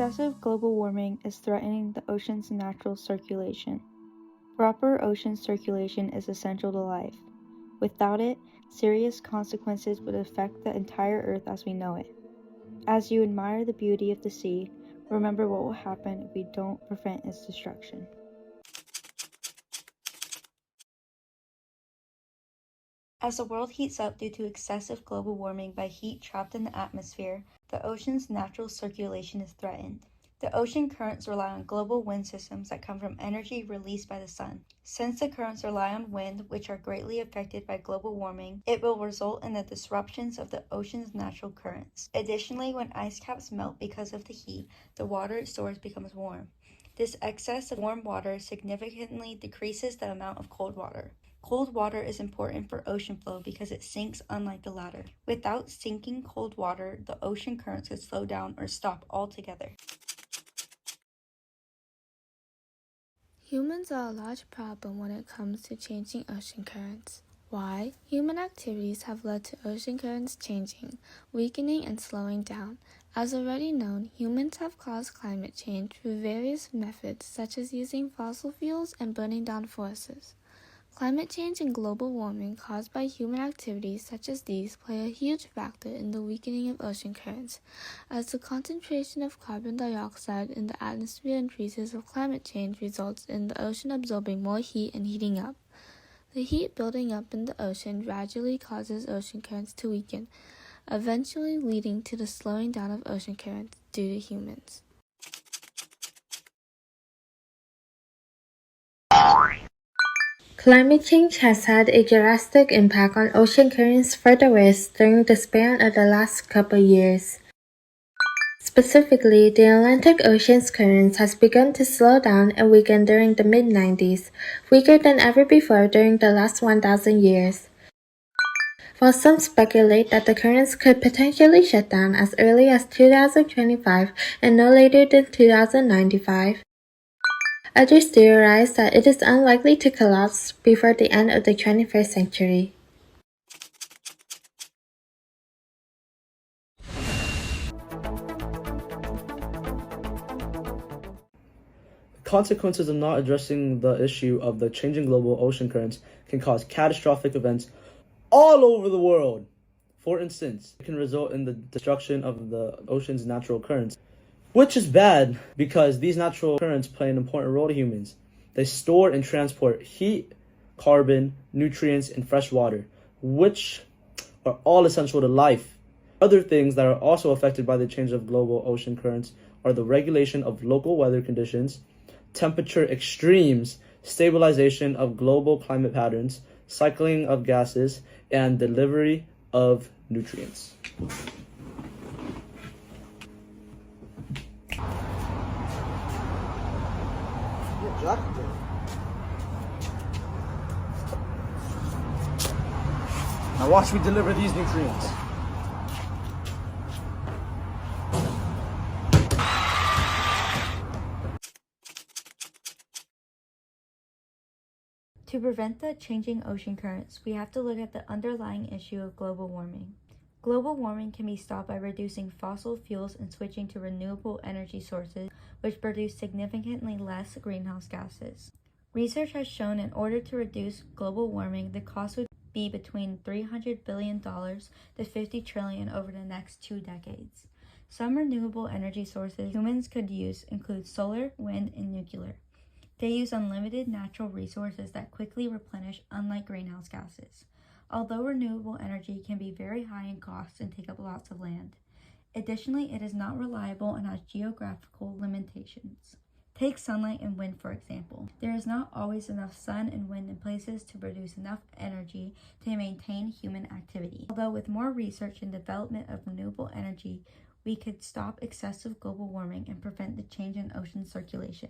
Excessive global warming is threatening the ocean's natural circulation. Proper ocean circulation is essential to life. Without it, serious consequences would affect the entire Earth as we know it. As you admire the beauty of the sea, remember what will happen if we don't prevent its destruction. As the world heats up due to excessive global warming by heat trapped in the atmosphere, the ocean's natural circulation is threatened. The ocean currents rely on global wind systems that come from energy released by the sun. Since the currents rely on wind, which are greatly affected by global warming, it will result in the disruptions of the ocean's natural currents. Additionally, when ice caps melt because of the heat, the water it stores becomes warm. This excess of warm water significantly decreases the amount of cold water. Cold water is important for ocean flow because it sinks unlike the latter. Without sinking cold water, the ocean currents could slow down or stop altogether. Humans are a large problem when it comes to changing ocean currents. Why? Human activities have led to ocean currents changing, weakening, and slowing down. As already known, humans have caused climate change through various methods such as using fossil fuels and burning down forests. Climate change and global warming caused by human activities such as these play a huge factor in the weakening of ocean currents. As the concentration of carbon dioxide in the atmosphere increases, climate change results in the ocean absorbing more heat and heating up. The heat building up in the ocean gradually causes ocean currents to weaken, eventually leading to the slowing down of ocean currents due to humans. Climate change has had a drastic impact on ocean currents further west during the span of the last couple years. Specifically, the Atlantic Ocean's currents has begun to slow down and weaken during the mid-90s, weaker than ever before during the last 1,000 years. While some speculate that the currents could potentially shut down as early as 2025 and no later than 2095, others theorize that it is unlikely to collapse before the end of the 21st century. Consequences of not addressing the issue of the changing global ocean currents can cause catastrophic events all over the world. For instance, it can result in the destruction of the ocean's natural currents, which is bad because these natural currents play an important role to humans. They store and transport heat, carbon, nutrients, and fresh water, which are all essential to life. Other things that are also affected by the change of global ocean currents are the regulation of local weather conditions, temperature extremes, stabilization of global climate patterns, cycling of gases, and delivery of nutrients. Now watch me deliver these nutrients. To prevent the changing ocean currents, we have to look at the underlying issue of global warming. Global warming can be stopped by reducing fossil fuels and switching to renewable energy sources, which produce significantly less greenhouse gases. Research has shown in order to reduce global warming, the cost would be between $300 billion to $50 trillion over the next 2 decades. Some renewable energy sources humans could use include solar, wind, and nuclear. They use unlimited natural resources that quickly replenish, unlike greenhouse gases. Although renewable energy can be very high in cost and take up lots of land. Additionally, it is not reliable and has geographical limitations. Take sunlight and wind, for example. There is not always enough sun and wind in places to produce enough energy to maintain human activity. Although with more research and development of renewable energy, we could stop excessive global warming and prevent the change in ocean circulation.